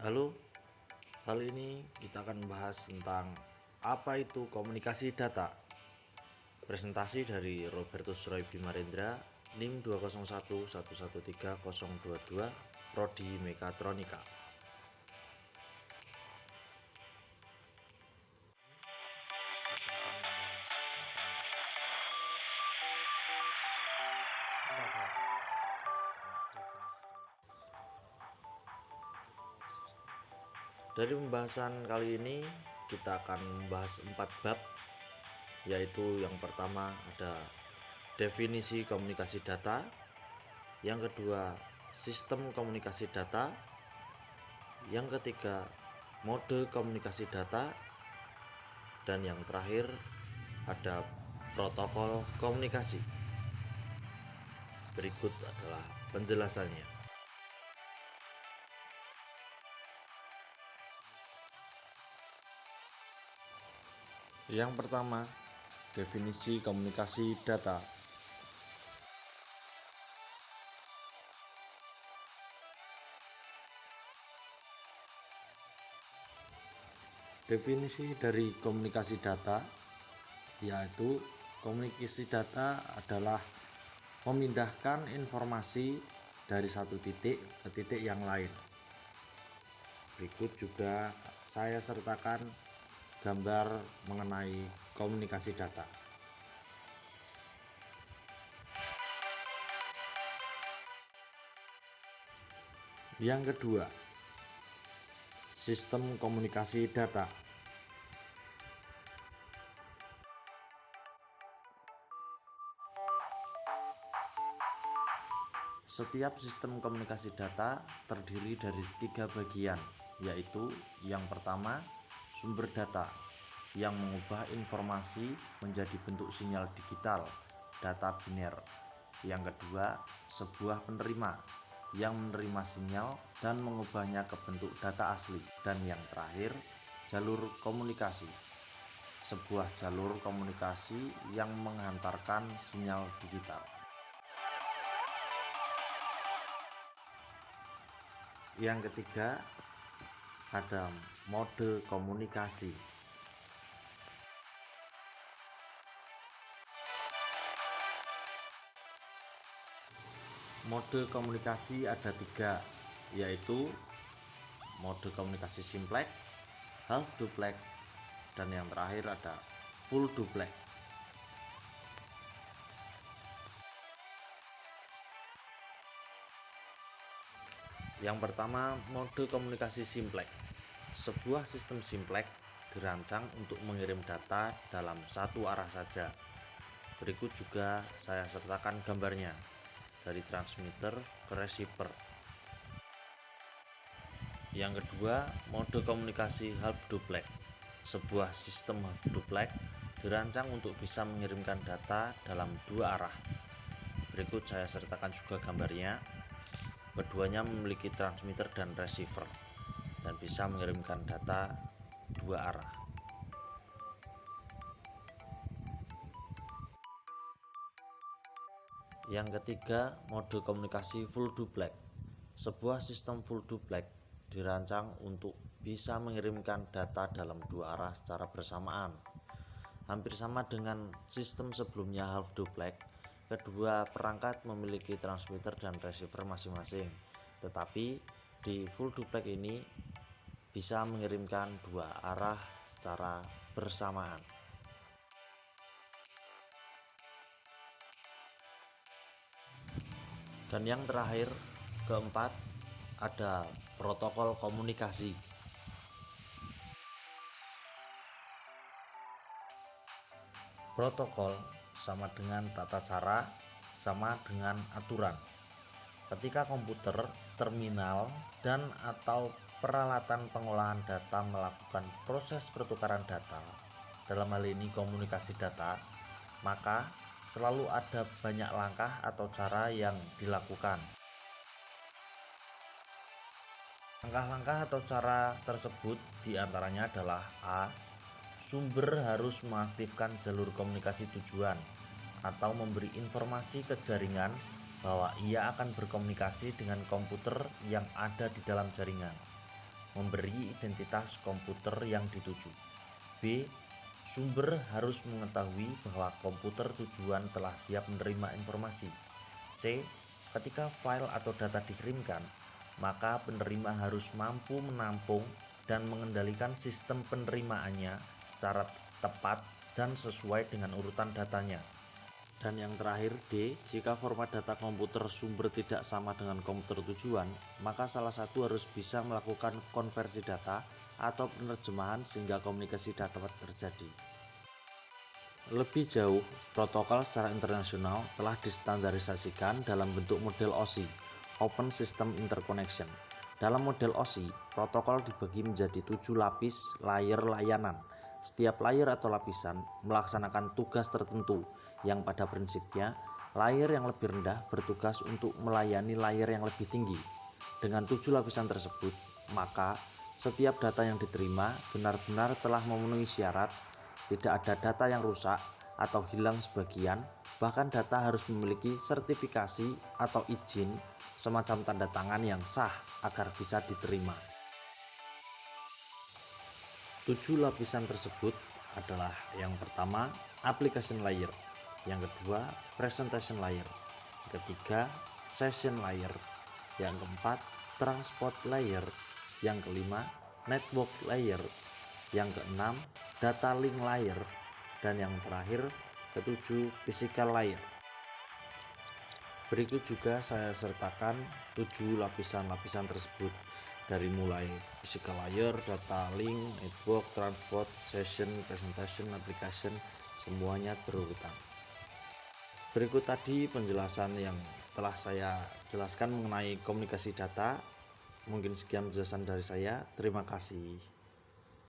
Halo, kali ini kita akan membahas tentang apa itu komunikasi data. Presentasi dari Robertus Roy Bimarendra, NIM 201113022, Prodi Mekatronika. Dari pembahasan kali ini kita akan membahas 4 bab, yaitu yang pertama ada definisi komunikasi data, yang kedua sistem komunikasi data, yang ketiga mode komunikasi data, dan yang terakhir ada protokol komunikasi. Berikut adalah penjelasannya. Yang pertama, definisi komunikasi data. Definisi dari komunikasi data yaitu komunikasi data adalah memindahkan informasi dari satu titik ke titik yang lain. Berikut juga saya sertakan gambar mengenai komunikasi data. Yang kedua, sistem komunikasi data. Setiap sistem komunikasi data terdiri dari 3 bagian, yaitu yang pertama, sumber data yang mengubah informasi menjadi bentuk sinyal digital, data biner. Yang kedua, sebuah penerima yang menerima sinyal dan mengubahnya ke bentuk data asli. Dan yang terakhir, jalur komunikasi, sebuah jalur komunikasi yang menghantarkan sinyal digital. Yang ketiga, ada mode komunikasi. Mode komunikasi ada 3, yaitu mode komunikasi simplex, half duplex, dan yang terakhir ada full duplex. Yang pertama, mode komunikasi simplex. Sebuah sistem simplex dirancang untuk mengirim data dalam satu arah saja. Berikut juga saya sertakan gambarnya dari transmitter ke receiver. Yang kedua, mode komunikasi half duplex. Sebuah sistem half duplex dirancang untuk bisa mengirimkan data dalam 2 arah. Berikut saya sertakan juga gambarnya. Keduanya memiliki transmitter dan receiver dan bisa mengirimkan data 2 arah. Yang ketiga, mode komunikasi full duplex. Sebuah sistem full duplex dirancang untuk bisa mengirimkan data dalam 2 arah secara bersamaan. Hampir sama dengan sistem sebelumnya half duplex, kedua perangkat memiliki transmitter dan receiver masing-masing. Tetapi di full duplex ini bisa mengirimkan 2 arah secara bersamaan. Dan yang terakhir, keempat, ada protokol komunikasi. Protokol sama dengan tata cara, sama dengan aturan. Ketika komputer, terminal, dan atau peralatan pengolahan data melakukan proses pertukaran data, dalam hal ini komunikasi data, maka selalu ada banyak langkah atau cara yang dilakukan. Langkah-langkah atau cara tersebut diantaranya adalah A. Sumber harus mengaktifkan jalur komunikasi tujuan atau memberi informasi ke jaringan bahwa ia akan berkomunikasi dengan komputer yang ada di dalam jaringan. memberi identitas komputer yang dituju. B. Sumber harus mengetahui bahwa komputer tujuan telah siap menerima informasi. C. Ketika file atau data dikirimkan, maka penerima harus mampu menampung dan mengendalikan sistem penerimaannya secara tepat dan sesuai dengan urutan datanya. Dan yang terakhir D, jika format data komputer sumber tidak sama dengan komputer tujuan, maka salah satu harus bisa melakukan konversi data atau penerjemahan sehingga komunikasi dapat terjadi. Lebih jauh, protokol secara internasional telah distandarisasikan dalam bentuk model OSI, Open System Interconnection. Dalam model OSI, protokol dibagi menjadi 7 lapis layer layanan. Setiap layer atau lapisan melaksanakan tugas tertentu yang pada prinsipnya layer yang lebih rendah bertugas untuk melayani layer yang lebih tinggi. Dengan 7 lapisan tersebut, maka setiap data yang diterima benar-benar telah memenuhi syarat, tidak ada data yang rusak atau hilang sebagian, bahkan data harus memiliki sertifikasi atau izin semacam tanda tangan yang sah agar bisa diterima. 7 lapisan tersebut adalah yang pertama application layer, yang kedua presentation layer, yang ketiga session layer, yang keempat transport layer, yang kelima network layer, yang keenam data link layer, dan yang terakhir ketujuh physical layer. Berikut juga saya sertakan 7 lapisan-lapisan tersebut, dari mulai physical layer, data link, network, transport, session, presentation, application, semuanya berurutan. Berikut tadi penjelasan yang telah saya jelaskan mengenai komunikasi data. Mungkin sekian penjelasan dari saya. Terima kasih.